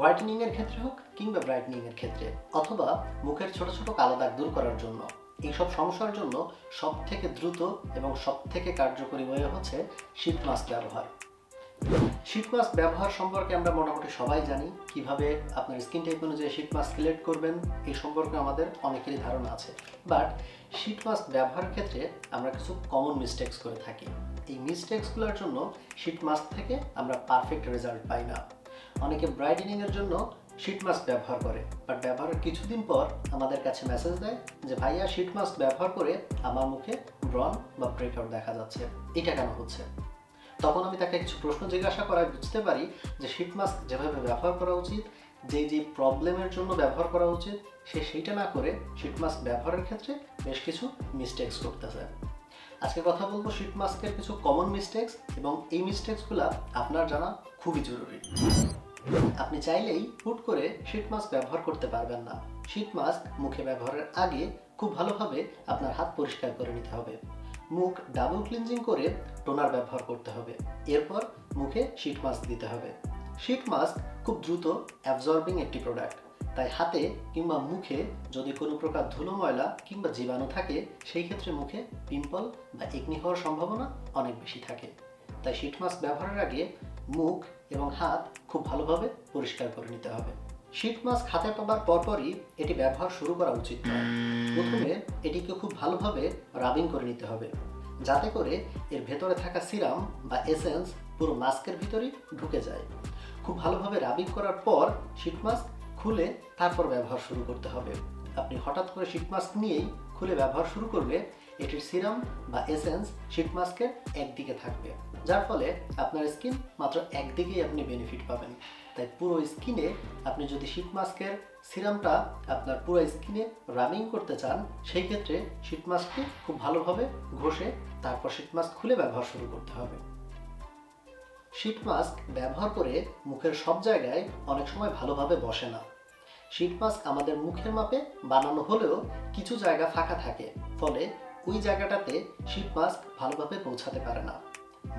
Whitening এর ক্ষেত্রে হোক কিংবা ব্রাইটনিং এর ক্ষেত্রে অথবা মুখের ছোট ছোট কালো দাগ দূর করার জন্য এইসব সমস্যার জন্য সবথেকে দ্রুত এবং সবথেকে কার্যকরী ওয়ে হচ্ছে শীট মাস্ক ব্যবহার। শীট মাস্ক ব্যবহার সম্পর্কে আমরা মোটামুটি সবাই জানি। কিভাবে আপনার স্কিন টাইপ অনুযায়ী শীট মাস্ক সিলেক্ট করবেন এই সম্পর্কে আমাদের অনেকেরই ধারণা আছে, বাট শীট মাস্ক ব্যবহারের ক্ষেত্রে আমরা কিছু কমন মিস্টেক্স করে থাকি। এই মিস্টেক্সগুলোর জন্য শীট মাস্ক থেকে আমরা পারফেক্ট রেজাল্ট পাই না। অনেকে ব্রাইটেনিং এর জন্য শীট মাস্ক ব্যবহার করে, বাট ব্যবহারের কিছুদিন পর আমাদের কাছে মেসেজ দেয় যে ভাইয়া শীট মাস্ক ব্যবহার করে আমার মুখে ব্রণ বা ব্রেকআউট দেখা যাচ্ছে, এটা কেন হচ্ছে? তখন আমি তাকে কিছু প্রশ্ন জিজ্ঞাসা করায় বুঝতে পারি যে শীট মাস্ক যেভাবে ব্যবহার করা উচিত, যে প্রবলেমের জন্য ব্যবহার করা উচিত, সে সেইটা না করে শীট মাস্ক ব্যবহারের ক্ষেত্রে বেশ কিছু মিস্টেক্স করতেছে। আজকে কথা বলবো শীট মাস্কের কিছু কমন মিস্টেক্স, এবং এই মিস্টেক্সগুলো আপনার জানা খুবই জরুরি। আপনি চাইলেই হুট করে শীট মাস্ক ব্যবহার করতে পারবেন না। শীট মাস্ক মুখে ব্যবহারের আগে খুব ভালোভাবে আপনার হাত পরিষ্কার করে নিতে হবে। মুখ ডাবল ক্লিনজিং করে টোনার ব্যবহার করতে হবে। এরপর মুখে শীট মাস্ক দিতে হবে। শীট মাস্ক খুব দ্রুত অ্যাবজর্বিং একটি প্রোডাক্ট, তাই হাতে কিংবা মুখে যদি কোনো প্রকার ধুলো ময়লা কিংবা জীবাণু থাকে, সেই ক্ষেত্রে মুখে পিম্পল বা একনি হওয়ার সম্ভাবনা অনেক বেশি থাকে। তাই শীট মাস্ক ব্যবহারের আগে মুখ এবং হাত খুব ভালোভাবে পরিষ্কার করে নিতে হবে। শীট মাস্ক হাতে পাবার পরপরই এটি ব্যবহার শুরু করা উচিত নয়। প্রথমে এটিকে খুব ভালোভাবে রাবিং করে নিতে হবে, যাতে করে এর ভেতরে থাকা সিরাম বা এসেন্স পুরো মাস্কের ভিতরেই ঢুকে যায়। খুব ভালোভাবে রাবিং করার পর শীট মাস্ক খুলে তারপর ব্যবহার শুরু করতে হবে। আপনি হঠাৎ করে শীট মাস্ক নিয়েই খুলে ব্যবহার শুরু করলে এটির সিরাম বা এসেন্স শীট মাস্কের একদিকে থাকবে, যার ফলে আপনার স্কিন মাত্র একদিকেই আপনি বেনিফিট পাবেন। তাই পুরো স্কিনে আপনি যদি শীট মাস্কের সিরামটা আপনার পুরো স্কিনে রাবিং করতে চান, সেই ক্ষেত্রে শীট মাস্কটি খুব ভালোভাবে ঘষে তারপর শীট মাস্ক খুলে ব্যবহার শুরু করতে হবে। শীট মাস্ক ব্যবহার করে মুখের সব জায়গায় অনেক সময় ভালোভাবে বসে না। শীট মাস্ক আমাদের মুখের মাপে বানানো হলেও কিছু জায়গা ফাঁকা থাকে, ফলে ওই জায়গাটাতে শীট মাস্ক ভালোভাবে পৌঁছাতে পারে না।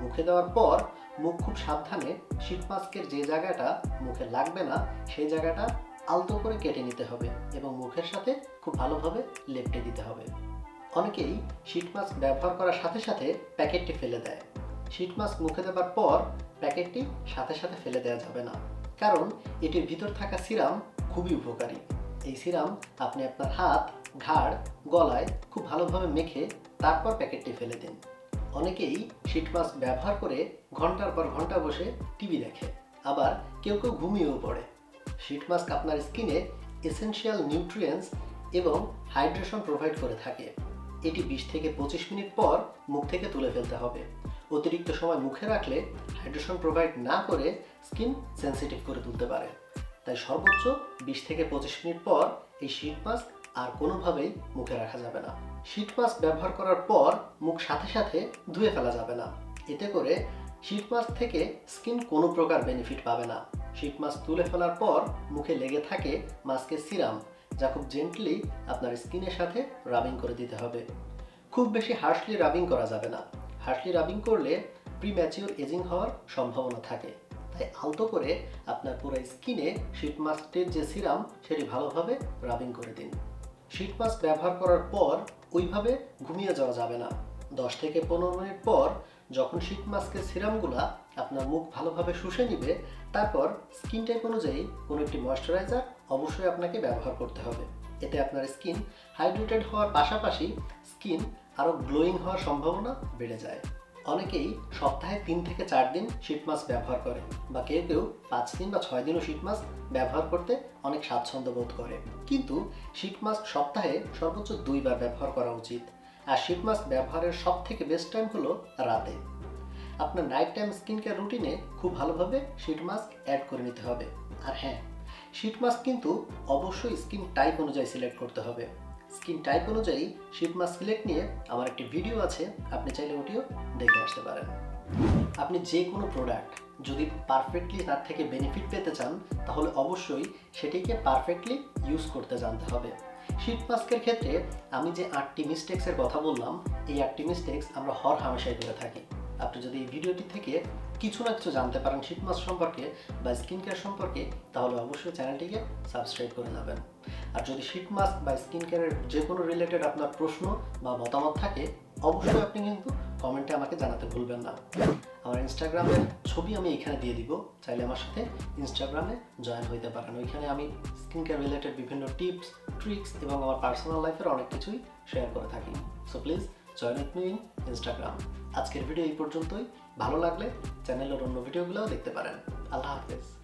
মুখে দেওয়ার পর মুখ খুব সাবধানে শীট মাস্কের যে জায়গাটা মুখে লাগবে না সেই জায়গাটা আলতো করে কেটে নিতে হবে এবং মুখের সাথে খুব ভালোভাবে লেপটে দিতে হবে। অনেকেই শীট মাস্ক ব্যবহার করার সাথে সাথে প্যাকেটটি ফেলে দেয়। শীট মাস্ক মুখে দেওয়ার পর প্যাকেটটি সাথে সাথে ফেলে দেওয়া যাবে না, কারণ এটির ভিতর থাকা সিরাম খুবই উপকারী। এই সিরাম আপনি আপনার হাত, ঘাড়, গলায় খুব ভালোভাবে মেখে তারপর প্যাকেটটি ফেলে দিন। অনেকেই শীট মাস্ক ব্যবহার করে ঘন্টার পর ঘন্টা বসে টিভি দেখে, আবার কেউ কেউ ঘুমিয়েও পড়ে। শীট মাস্ক আপনার স্কিনে এসেনশিয়াল নিউট্রিয়েন্টস এবং হাইড্রেশন প্রোভাইড করে থাকে। এটি 20 থেকে 25 মিনিট পর মুখ থেকে তুলে ফেলতে হবে। অতিরিক্ত সময় মুখে রাখলে হাইড্রেশন প্রোভাইড না করে স্কিন সেন্সিটিভ করে তুলতে পারে। তাই সর্বোচ্চ 20 থেকে 25 মিনিট পর এই শীট মাস্ক আর কোনোভাবেই মুখে রাখা যাবে না। শীট মাস্ক ব্যবহার করার পর মুখ সাথে সাথে ধুয়ে ফেলা যাবে না। এতে করে শীট মাস্ক থেকে স্কিন কোনো প্রকার বেনিফিট পাবে না। শীট মাস্ক তুলে ফেলার পর মুখে লেগে থাকে মাস্কের সিরাম, যা খুব জেন্টলি আপনার স্কিনের সাথে রাবিং করে দিতে হবে। খুব বেশি হার্শলি রাবিং করা যাবে না। হার্শলি রাবিং করলে প্রিম্যাচিওর এজিং হওয়ার সম্ভাবনা থাকে। তাই আলতো করে আপনার পুরো স্কিনে শীট মাস্কের যে সিরাম সেটি ভালোভাবে রাবিং করে দিন। শীট মাস্ক ব্যবহার করার পর ওইভাবে ঘুমিয়ে যাওয়া যাবে না। 10 থেকে 15 মিনিট পর যখন শীট মাস্কের সিরামগুলা আপনার মুখ ভালোভাবে শুষে নিবে, তারপর স্কিন টাইপ অনুযায়ী কোনো একটি ময়েশ্চারাইজার অবশ্যই আপনাকে ব্যবহার করতে হবে। এতে আপনার স্কিন হাইড্রেটেড হওয়ার পাশাপাশি স্কিন আরও গ্লোয়িং হওয়ার সম্ভাবনা বেড়ে যায়। অনেকেই সপ্তাহে 3 থেকে 4 দিন শীট মাস্ক ব্যবহার করে, বা কেউ কেউ 5 দিন বা 6 দিনও শীট মাস্ক ব্যবহার করতে অনেক স্বাচ্ছন্দ্য বোধ করে। কিন্তু শীট মাস্ক সপ্তাহে সর্বোচ্চ 2 বার ব্যবহার করা উচিত। আর শীট মাস্ক ব্যবহারের সব থেকে বেস্ট টাইম হলো রাতে। আপনার নাইট টাইম স্কিন কেয়ার রুটিনে খুব ভালোভাবে শীট মাস্ক অ্যাড করে নিতে হবে। আর হ্যাঁ, শীট মাস্ক কিন্তু অবশ্যই স্কিন টাইপ অনুযায়ী সিলেক্ট করতে হবে। স্কিন টাইপ অনুযায়ী শীট মাস্ক সিলেক্ট নিয়ে আমার একটি ভিডিও আছে, আপনি চাইলে ওটিও দেখে আসতে পারেন। আপনি যে কোনো প্রোডাক্ট যদি পারফেক্টলি তার থেকে বেনিফিট পেতে চান, তাহলে অবশ্যই সেটিকে পারফেক্টলি ইউজ করতে জানতে হবে। শীট মাস্কের ক্ষেত্রে আমি যে 8টি মিস্টেক্সের কথা বললাম, এই 8টি মিস্টেক্স আমরা হর হামেশাই করে থাকি। আপনি যদি এই ভিডিওটি থেকে কিছু না কিছু জানতে পারেন শীত মাস্ক সম্পর্কে বা স্কিন কেয়ার সম্পর্কে, তাহলে অবশ্যই চ্যানেলটিকে সাবস্ক্রাইব করে যাবেন। আর যদি শীত মাস্ক বা স্কিন কেয়ারের যে কোনো রিলেটেড আপনার প্রশ্ন বা মতামত থাকে, অবশ্যই আপনি কিন্তু কমেন্টে আমাকে জানাতে ভুলবেন না। আমার ইনস্টাগ্রামের ছবি আমি এখানে দিয়ে দিব, চাইলে আমার সাথে ইনস্টাগ্রামে জয়েন হইতে পারেন। ওইখানে আমি স্কিন কেয়ার রিলেটেড বিভিন্ন টিপস, ট্রিক্স এবং আমার পার্সোনাল লাইফের অনেক কিছুই শেয়ার করে থাকি। So please join with me in Instagram. আজকের ভিডিও এই পর্যন্তই। ভালো লাগলে চ্যানেলের অন্য ভিডিওগুলোও দেখতে পারেন। আল্লাহ হাফেজ।